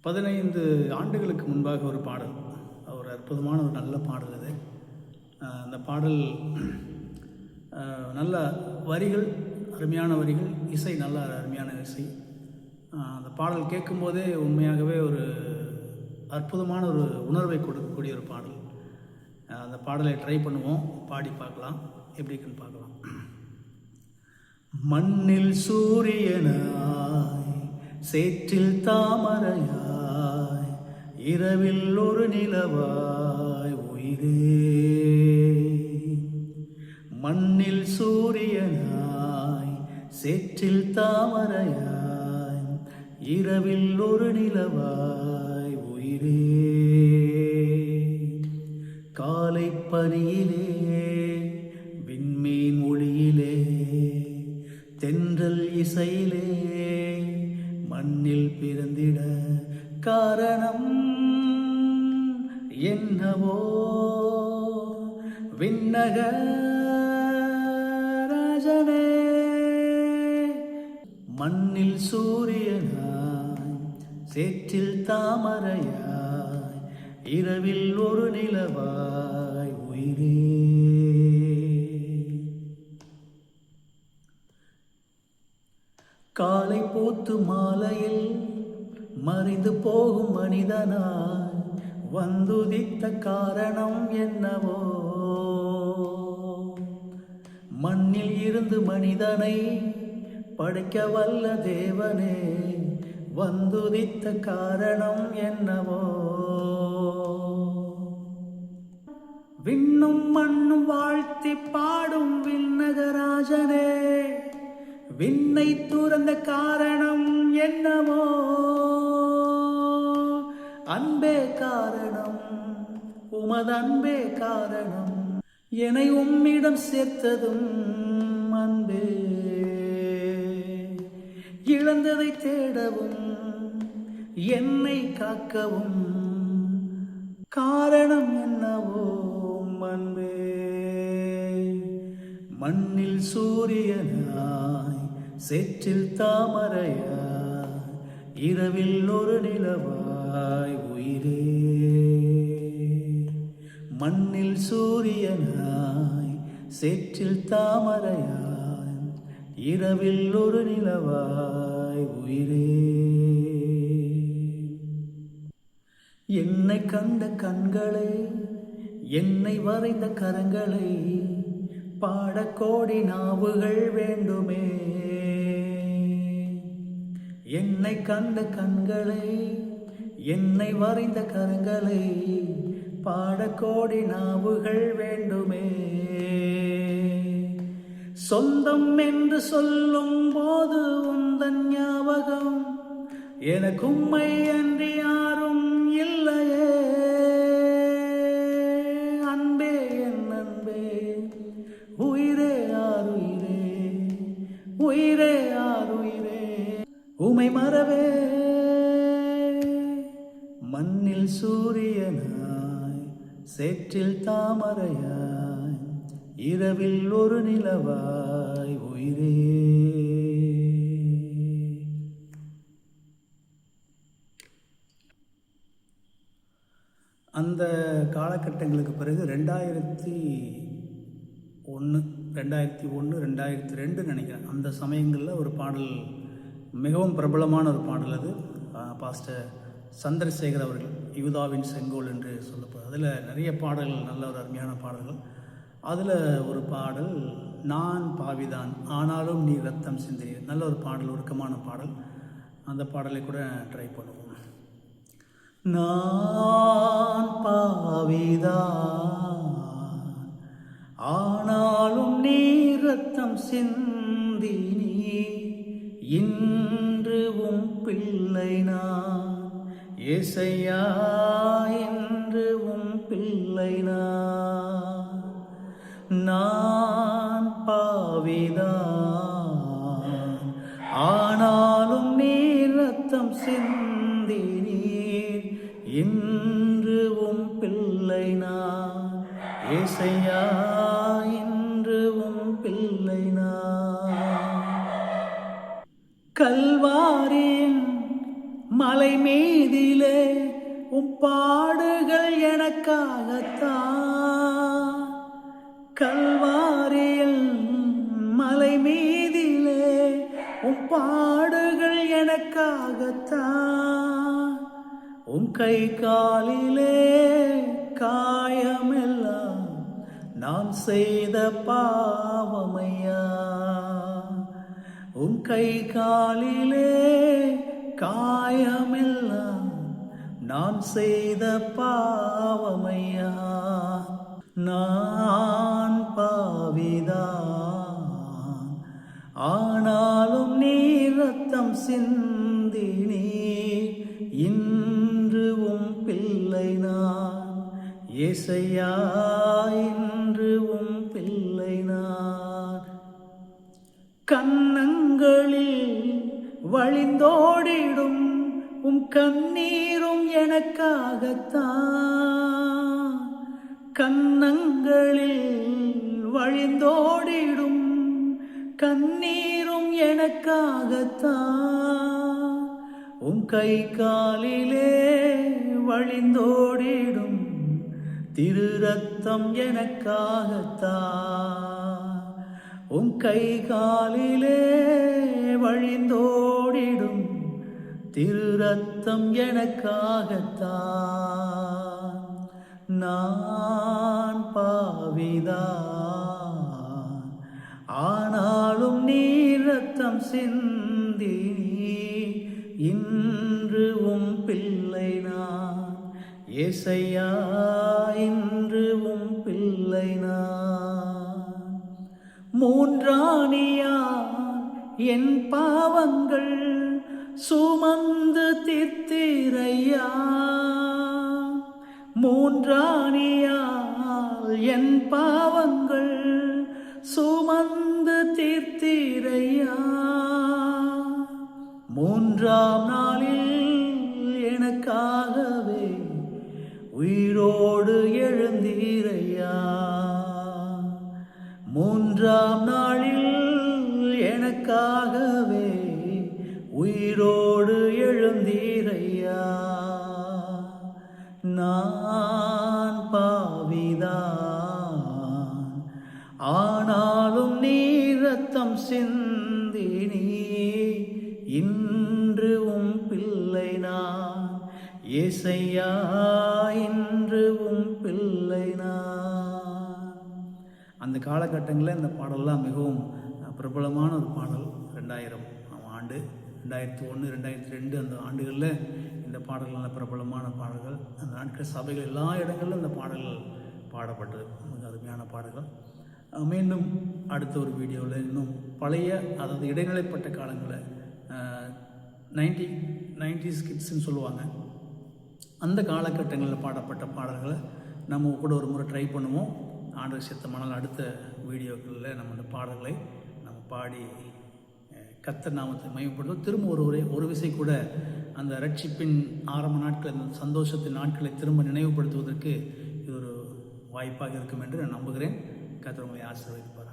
15 ஆண்டுகளுக்கு முன்பாக ஒரு பாடல், ஒரு அற்புதமான ஒரு நல்ல பாடல் அது. அந்த பாடல் நல்ல வரிகள், அருமையான வரிகள், இசை நல்ல அருமையான இசை. அந்த பாடல் கேட்கும்போதே உண்மையாகவே ஒரு அற்புதமான ஒரு உணர்வை கொடுக்கக்கூடிய ஒரு பாடல். அந்த பாடலை ட்ரை பண்ணுவோம், பாடி பார்க்கலாம், எப்படி இருக்குன்னு பார்க்கலாம். மண்ணில் சூரியனாய், சேற்றில் தாமரையாய், இரவில் ஒரு நிலவாய் உயிரே. மண்ணில் சூரியனாய், சேற்றில் தாமரையாய், இரவில் ஒரு நிலவாய் உயிரே. காலை பனியிலே, விண்மீன் ஒளியிலே, தென்றல் இசையிலே, மண்ணில் பிறந்திட காரணம் என்னவோ? விண்ணக ராஜனே. மண்ணில் சூரியனாய், சேற்றில் தாமரையாய், இரவில் ஒரு நிலவாய் உயிரே. காலை போத்து மாலையில் மறைந்து போகும் மனிதனாய், வந்துதித்த காரணம் என்னவோ? மண்ணில் இருந்து மனிதனை படைக்க வல்ல தேவனே, வந்துதித்த காரணம் என்னவோ? விண்ணும் மண்ணும் வாழ்த்தி பாடும் விண்ணகராஜனே, விண்ணை துறந்த காரணம் என்னவோ? அன்பே காரணம், உமது அன்பே காரணம், என்னை உம்மிடம் சேர்த்ததும் அன்பே. இழந்ததை தேடவும், என்னை காக்கவும் காரணம் என்னவோ? அன்பே. மண்ணில் சூரியனாய், சேற்றில் தாமரையாய், இரவில் ஒரு நிலவாய் உயிரே. மண்ணில் சூரியனாய், சேற்றில் தாமரையாய், இரவில் ஒரு நிலவாய் உயிரே. என்னை கண்ட கண்களை, என்னை வரைந்த கரங்களை, பாடக்கோடி நாவுகள் வேண்டுமே. என்னை கண்ட கண்களை, என்னை வரைந்த கரங்களை, பாடக்கோடி நாவுகள் வேண்டுமே. சொந்தம் என்று சொல்லும் போது உந்தன் ஞாபகம், எனக்கு உம்மை அன்றி யாரும் இல்லையே. அன்பே என் அன்பே, உயிரே ஆருயிரே, உயிரே ஆருயிரே, உமை மறவே. மண்ணில் சூரியனாய், சேற்றில் தாமரையாய், இரவில் ஒரு நிலவாய் உயிரே. அந்த காலகட்டங்களுக்கு பிறகு 2001, 2002 நினைக்கிறேன், அந்த சமயங்களில் ஒரு பாடல், மிகவும் பிரபலமான ஒரு பாடல் அது. பாஸ்டர் சந்திரசேகர் அவர்கள், யூதாவின் செங்கோல் என்று சொல்லப்படுது. அதில் நிறைய பாடல்கள், நல்ல ஒரு அருமையான பாடல்கள். அதில் ஒரு பாடல், நான் பாவிதான் ஆனாலும் நீ ரத்தம் சிந்தினீர், நல்ல ஒரு பாடல், உருக்கமான பாடல். அந்த பாடலை கூட ட்ரை பண்ணுவோம். நான் பாவிதான் ஆனாலும் நீ ரத்தம் சிந்தினீ, இன்று உம் பிள்ளை நான் ஏசையா, இன்று உம் பிள்ளை நான். நான் பாவிதான் ஆனாலும் நீ ரத்தம் சிந்தினீர், இன்று உம் பிள்ளை நான் ஏசையா, இன்று உம் பிள்ளை நான். கல்வாரின் மலை மீதிலே உம் பாடுகள் எனக்காகத்தான். கல்வாரியில் மலை மீதிலே உம் பாடுகள் எனக்காகத்தான். உம் கை காலிலே காயமெல்லாம் நான் செய்த பாவமையா. உம் கை காலிலே காயமெல்லாம் நான் செய்த பாவமையா. நான் பாவிதான், ஆனாலும் நீர் ரத்தம் சிந்தினீ. இன்று உம் பிள்ளை நான் ஏசையா, இன்று உம் பிள்ளை நான். கன்னங்களில் வழிந்தோடிடும் உம் கண்ணீரும் எனக்காகத்தான். கன்னங்களில் வழிந்தோடிடும் கண்ணீரும் எனக்காகத்தான். உம் கை காலிலே வழிந்தோடிடும் திரு ரத்தம் எனக்காகத்தான். உம் கை காலிலே வழிந்தோடிடும் திரு ரத்தம் எனக்காகத்தான். நான் பாவிதான், ஆனாலும் நீர் ரத்தம் சிந்தி. இன்று உம் பிள்ளை நான் ஏசையா, இன்று உம் பிள்ளை நான். மூன்றாணியார் என் பாவங்கள் சுமந்து தீர்த்தீரையா. மூன்றாணியால் என் பாவங்கள் சுமந்து தீர்த்தீரையா. மூன்றாம் நாளில் எனக்காகவே உயிரோடு எழுந்தீரையா. மூன்றாம் நாளில் எனக்காகவே உயிரோடு எழுந்தீரையா. நான் பாவிதான், ஆனாலும் நீர் ரத்தம் சிந்தினீ. இன்று உம் பிள்ளை நான் ஏசையா, இன்று உம் பிள்ளை நான். அந்த காலகட்டங்களில் இந்த பாடல்லாம் மிகவும் பிரபலமான ஒரு பாடல். 2000 ஆண்டு, 2001, 2002 அந்த ஆண்டுகளில் இந்த பாடல்கள் பிரபலமான பாடல்கள். அந்த நாட்கள் சபைகள் எல்லா இடங்களிலும் இந்த பாடல்கள் பாடப்பட்டது. மிக அருமையான பாடல்கள். மீண்டும் அடுத்த ஒரு வீடியோவில் இன்னும் பழைய, அதாவது இடைநிலைப்பட்ட காலங்களில் 90s கிட்ஸ்ன்னு சொல்லுவாங்க, அந்த காலகட்டங்களில் பாடப்பட்ட பாடல்களை நம்ம கூட ஒரு முறை ட்ரை பண்ணுவோம். ஆண்டவர் சித்தமானால் அடுத்த வீடியோக்களில் நம்ம அந்த பாடல்களை நம்ம பாடி கர்த்தர் நாமத்தை மகிமைப்படுத்தும். திரும்ப ஒரு விசை கூட அந்த ரட்சிப்பின் ஆரம்ப நாட்கள், அந்த சந்தோஷத்தின் நாட்களை திரும்ப நினைவுபடுத்துவதற்கு இது ஒரு வாய்ப்பாக இருக்கும் என்று நான் நம்புகிறேன். கர்த்தர் உங்களை ஆசீர்வதிப்பார்.